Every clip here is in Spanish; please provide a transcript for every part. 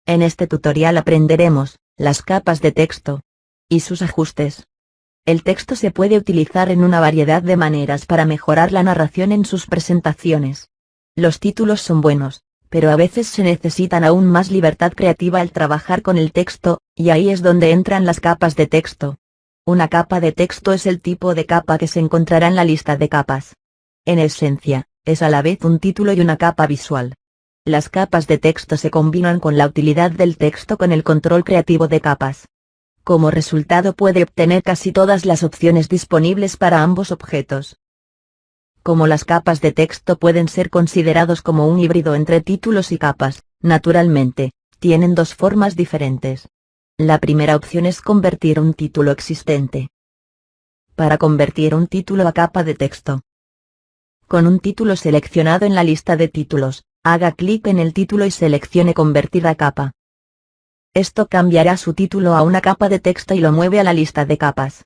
En este tutorial aprenderemos las capas de texto y sus ajustes. El texto se puede utilizar en una variedad de maneras para mejorar la narración en sus presentaciones. Los títulos son buenos, pero a veces se necesitan aún más libertad creativa al trabajar con el texto, y ahí es donde entran las capas de texto. Una capa de texto es el tipo de capa que se encontrará en la lista de capas. En esencia, es a la vez un título y una capa visual. Las capas de texto se combinan con la utilidad del texto con el control creativo de capas. Como resultado puede obtener casi todas las opciones disponibles para ambos objetos. Como las capas de texto pueden ser considerados como un híbrido entre títulos y capas, naturalmente, tienen dos formas diferentes. La primera opción es convertir un título existente. Para convertir un título a capa de texto. Con un título seleccionado en la lista de títulos, haga clic en el título y seleccione Convertir a capa. Esto cambiará su título a una capa de texto y lo mueve a la lista de capas.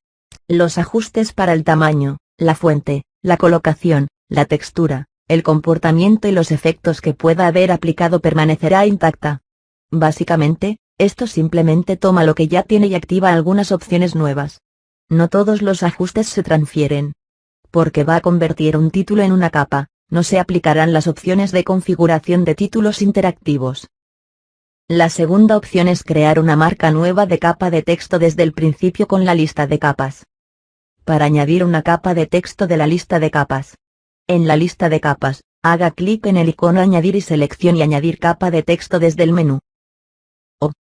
Los ajustes para el tamaño, la fuente, la colocación, la textura, el comportamiento y los efectos que pueda haber aplicado permanecerá intacta. Básicamente, esto simplemente toma lo que ya tiene y activa algunas opciones nuevas. No todos los ajustes se transfieren. Porque va a convertir un título en una capa, no se aplicarán las opciones de configuración de títulos interactivos. La segunda opción es crear una marca nueva de capa de texto desde el principio con la lista de capas. Para añadir una capa de texto de la lista de capas. En la lista de capas, haga clic en el icono Añadir y seleccione Añadir capa de texto desde el menú. O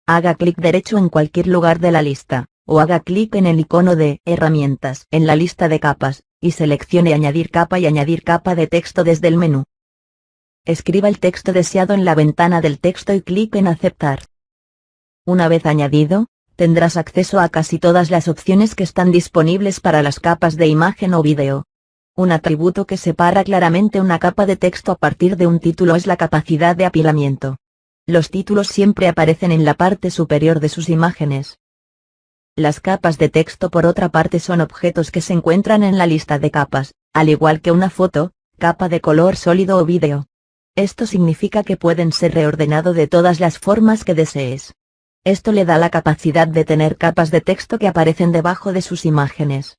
haga clic derecho en cualquier lugar de la lista, o haga clic en el icono de Herramientas en la lista de capas, y seleccione Añadir capa y añadir capa de texto desde el menú. Escriba el texto deseado en la ventana del texto y clic en Aceptar. Una vez añadido, tendrás acceso a casi todas las opciones que están disponibles para las capas de imagen o vídeo. Un atributo que separa claramente una capa de texto a partir de un título es la capacidad de apilamiento. Los títulos siempre aparecen en la parte superior de sus imágenes. Las capas de texto por otra parte son objetos que se encuentran en la lista de capas, al igual que una foto, capa de color sólido o vídeo. Esto significa que pueden ser reordenados de todas las formas que desees. Esto le da la capacidad de tener capas de texto que aparecen debajo de sus imágenes.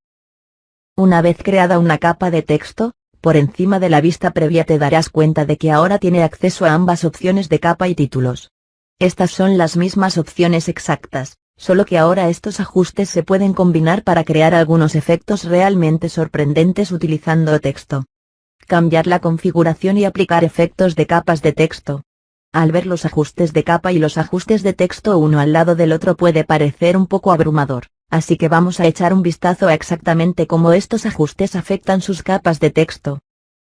Una vez creada una capa de texto, por encima de la vista previa te darás cuenta de que ahora tiene acceso a ambas opciones de capa y títulos. Estas son las mismas opciones exactas, solo que ahora estos ajustes se pueden combinar para crear algunos efectos realmente sorprendentes utilizando texto. Cambiar la configuración y aplicar efectos de capas de texto. Al ver los ajustes de capa y los ajustes de texto uno al lado del otro puede parecer un poco abrumador, así que vamos a echar un vistazo a exactamente cómo estos ajustes afectan sus capas de texto.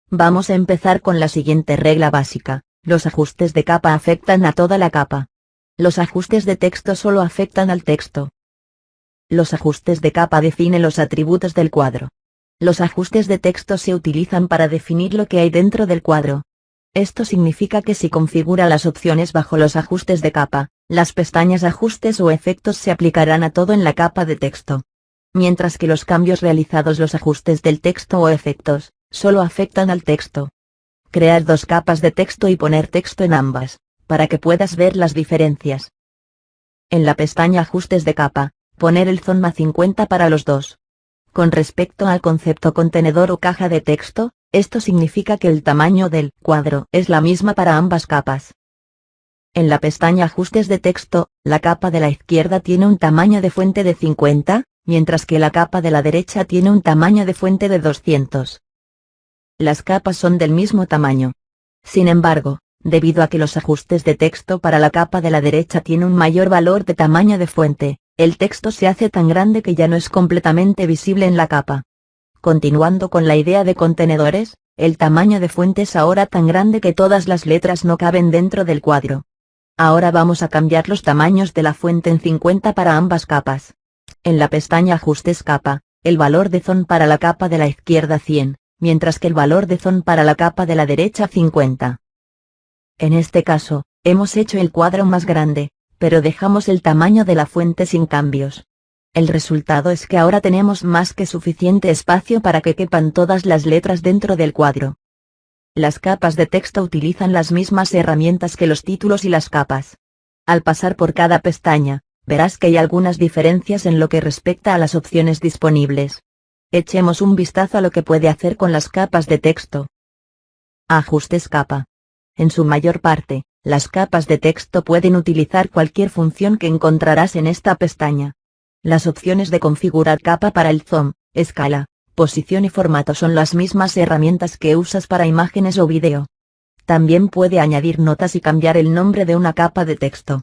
Vamos a empezar con la siguiente regla básica: los ajustes de capa afectan a toda la capa. Los ajustes de texto solo afectan al texto. Los ajustes de capa definen los atributos del cuadro. Los ajustes de texto se utilizan para definir lo que hay dentro del cuadro. Esto significa que si configura las opciones bajo los ajustes de capa, las pestañas Ajustes o Efectos se aplicarán a todo en la capa de texto. Mientras que los cambios realizados los ajustes del texto o efectos, solo afectan al texto. Crear dos capas de texto y poner texto en ambas, para que puedas ver las diferencias. En la pestaña Ajustes de capa, poner el zoom 50 para los dos. Con respecto al concepto contenedor o caja de texto, esto significa que el tamaño del cuadro es la misma para ambas capas. En la pestaña Ajustes de texto, la capa de la izquierda tiene un tamaño de fuente de 50, mientras que la capa de la derecha tiene un tamaño de fuente de 200. Las capas son del mismo tamaño. Sin embargo, debido a que los ajustes de texto para la capa de la derecha tienen un mayor valor de tamaño de fuente, el texto se hace tan grande que ya no es completamente visible en la capa. Continuando con la idea de contenedores, el tamaño de fuente es ahora tan grande que todas las letras no caben dentro del cuadro. Ahora vamos a cambiar los tamaños de la fuente en 50 para ambas capas. En la pestaña Ajustes capa, el valor de zoom para la capa de la izquierda 100, mientras que el valor de zoom para la capa de la derecha 50. En este caso, hemos hecho el cuadro más grande, pero dejamos el tamaño de la fuente sin cambios. El resultado es que ahora tenemos más que suficiente espacio para que quepan todas las letras dentro del cuadro. Las capas de texto utilizan las mismas herramientas que los títulos y las capas. Al pasar por cada pestaña, verás que hay algunas diferencias en lo que respecta a las opciones disponibles. Echemos un vistazo a lo que puede hacer con las capas de texto. Ajustes capa. En su mayor parte, las capas de texto pueden utilizar cualquier función que encontrarás en esta pestaña. Las opciones de configurar capa para el zoom, escala, posición y formato son las mismas herramientas que usas para imágenes o vídeo. También puede añadir notas y cambiar el nombre de una capa de texto.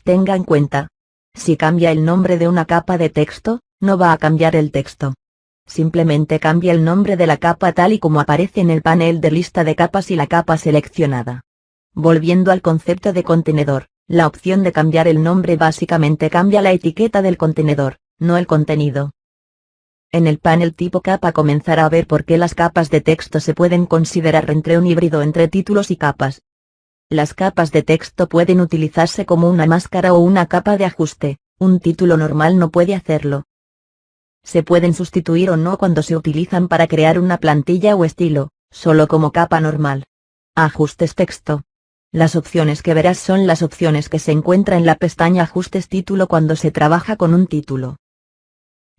Tenga en cuenta, si cambia el nombre de una capa de texto, no va a cambiar el texto. Simplemente cambia el nombre de la capa tal y como aparece en el panel de lista de capas y la capa seleccionada. Volviendo al concepto de contenedor, la opción de cambiar el nombre básicamente cambia la etiqueta del contenedor, no el contenido. En el panel tipo capa comenzará a ver por qué las capas de texto se pueden considerar entre un híbrido entre títulos y capas. Las capas de texto pueden utilizarse como una máscara o una capa de ajuste, un título normal no puede hacerlo. Se pueden sustituir o no cuando se utilizan para crear una plantilla o estilo, solo como capa normal. Ajustes texto. Las opciones que verás son las opciones que se encuentran en la pestaña Ajustes título cuando se trabaja con un título.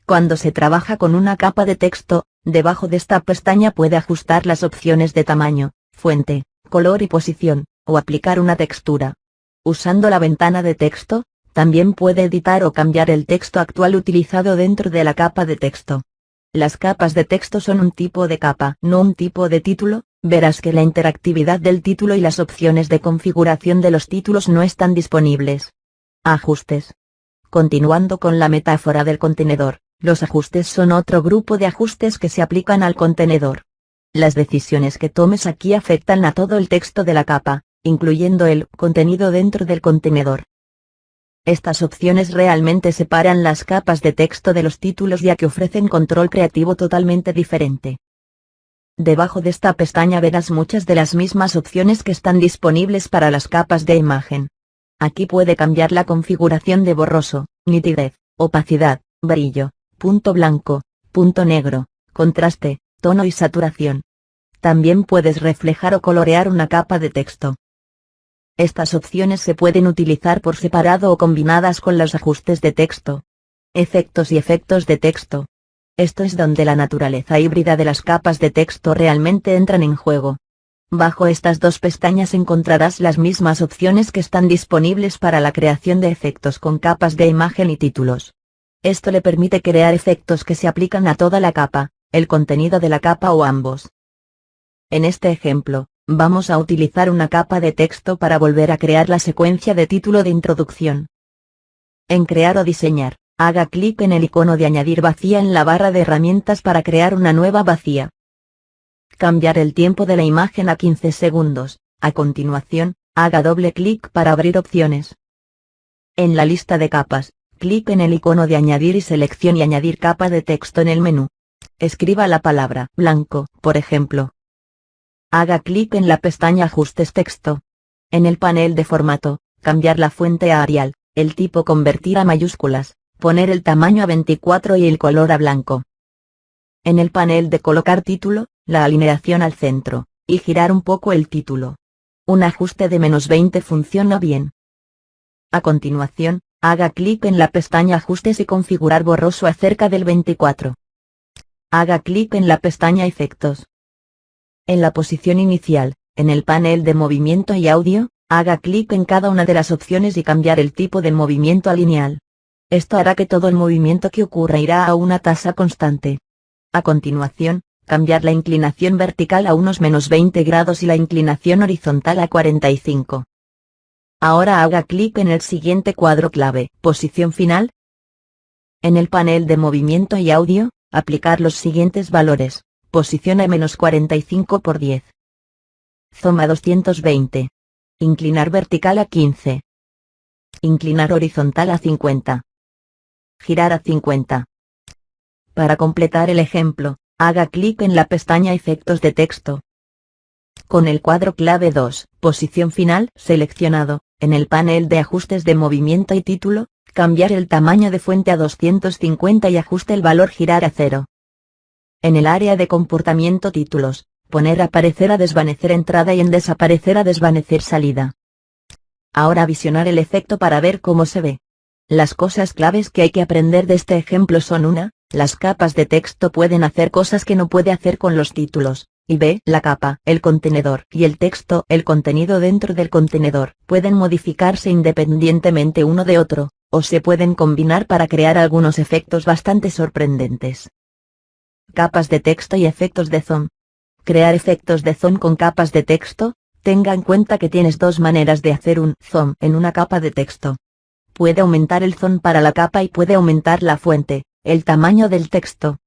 Cuando se trabaja con una capa de texto, debajo de esta pestaña puede ajustar las opciones de tamaño, fuente, color y posición, o aplicar una textura. Usando la ventana de texto, también puede editar o cambiar el texto actual utilizado dentro de la capa de texto. Las capas de texto son un tipo de capa, no un tipo de título. Verás que la interactividad del título y las opciones de configuración de los títulos no están disponibles. Ajustes. Continuando con la metáfora del contenedor, los ajustes son otro grupo de ajustes que se aplican al contenedor. Las decisiones que tomes aquí afectan a todo el texto de la capa, incluyendo el contenido dentro del contenedor. Estas opciones realmente separan las capas de texto de los títulos ya que ofrecen control creativo totalmente diferente. Debajo de esta pestaña verás muchas de las mismas opciones que están disponibles para las capas de imagen. Aquí puede cambiar la configuración de borroso, nitidez, opacidad, brillo, punto blanco, punto negro, contraste, tono y saturación. También puedes reflejar o colorear una capa de texto. Estas opciones se pueden utilizar por separado o combinadas con los ajustes de texto. Efectos y efectos de texto. Esto es donde la naturaleza híbrida de las capas de texto realmente entran en juego. Bajo estas dos pestañas encontrarás las mismas opciones que están disponibles para la creación de efectos con capas de imagen y títulos. Esto le permite crear efectos que se aplican a toda la capa, el contenido de la capa o ambos. En este ejemplo, vamos a utilizar una capa de texto para volver a crear la secuencia de título de introducción. En Crear o Diseñar, haga clic en el icono de añadir vacía en la barra de herramientas para crear una nueva vacía. Cambiar el tiempo de la imagen a 15 segundos, a continuación, haga doble clic para abrir opciones. En la lista de capas, clic en el icono de añadir y seleccione añadir capa de texto en el menú. Escriba la palabra blanco, por ejemplo. Haga clic en la pestaña Ajustes texto. En el panel de formato, cambiar la fuente a Arial, el tipo convertir a mayúsculas, poner el tamaño a 24 y el color a blanco. En el panel de colocar título, la alineación al centro, y girar un poco el título. Un ajuste de -20 funciona bien. A continuación, haga clic en la pestaña Ajustes y configurar borroso acerca del 24. Haga clic en la pestaña Efectos. En la posición inicial, en el panel de movimiento y audio, haga clic en cada una de las opciones y cambiar el tipo de movimiento a lineal. Esto hará que todo el movimiento que ocurra irá a una tasa constante. A continuación, cambiar la inclinación vertical a unos -20 grados y la inclinación horizontal a 45. Ahora haga clic en el siguiente cuadro clave, posición final. En el panel de movimiento y audio, aplicar los siguientes valores. Posición a -45 por 10. Zoom a 220. Inclinar vertical a 15. Inclinar horizontal a 50. Girar a 50. Para completar el ejemplo, haga clic en la pestaña Efectos de texto. Con el cuadro clave 2, posición final seleccionado, en el panel de ajustes de movimiento y título, cambiar el tamaño de fuente a 250 y ajuste el valor girar a 0. En el área de comportamiento títulos, poner aparecer a desvanecer entrada y en desaparecer a desvanecer salida. Ahora visionar el efecto para ver cómo se ve. Las cosas claves que hay que aprender de este ejemplo son: 1. Las capas de texto pueden hacer cosas que no puede hacer con los títulos, y b. La capa, el contenedor y el texto, el contenido dentro del contenedor, pueden modificarse independientemente uno de otro, o se pueden combinar para crear algunos efectos bastante sorprendentes. Capas de texto y efectos de zoom. Crear efectos de zoom con capas de texto. Tenga en cuenta que tienes dos maneras de hacer un zoom en una capa de texto. Puede aumentar el zoom para la capa y puede aumentar la fuente, el tamaño del texto.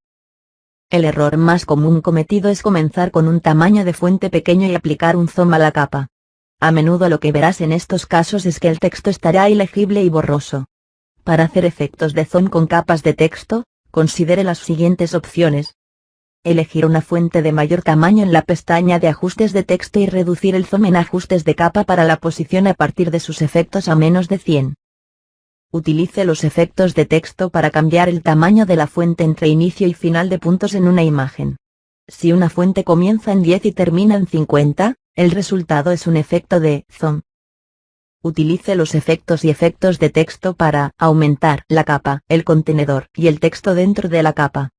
El error más común cometido es comenzar con un tamaño de fuente pequeño y aplicar un zoom a la capa. A menudo lo que verás en estos casos es que el texto estará ilegible y borroso. Para hacer efectos de zoom con capas de texto, considere las siguientes opciones. Elegir una fuente de mayor tamaño en la pestaña de ajustes de texto y reducir el zoom en ajustes de capa para la posición a partir de sus efectos a menos de 100. Utilice los efectos de texto para cambiar el tamaño de la fuente entre inicio y final de puntos en una imagen. Si una fuente comienza en 10 y termina en 50, el resultado es un efecto de zoom. Utilice los efectos y efectos de texto para aumentar la capa, el contenedor y el texto dentro de la capa.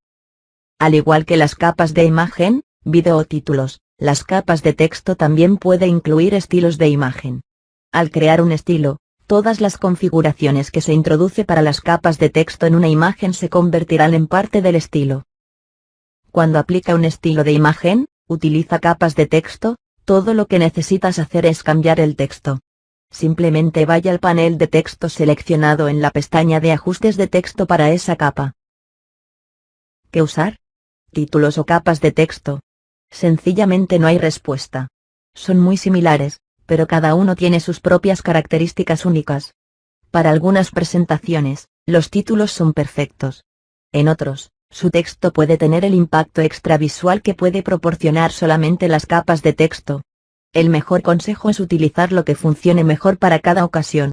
Al igual que las capas de imagen, vídeo o títulos, las capas de texto también puede incluir estilos de imagen. Al crear un estilo, todas las configuraciones que se introduce para las capas de texto en una imagen se convertirán en parte del estilo. Cuando aplica un estilo de imagen, utiliza capas de texto, todo lo que necesitas hacer es cambiar el texto. Simplemente vaya al panel de texto seleccionado en la pestaña de ajustes de texto para esa capa. ¿Qué usar? ¿Títulos o capas de texto? Sencillamente no hay respuesta. Son muy similares, pero cada uno tiene sus propias características únicas. Para algunas presentaciones, los títulos son perfectos. En otros, su texto puede tener el impacto extravisual que puede proporcionar solamente las capas de texto. El mejor consejo es utilizar lo que funcione mejor para cada ocasión.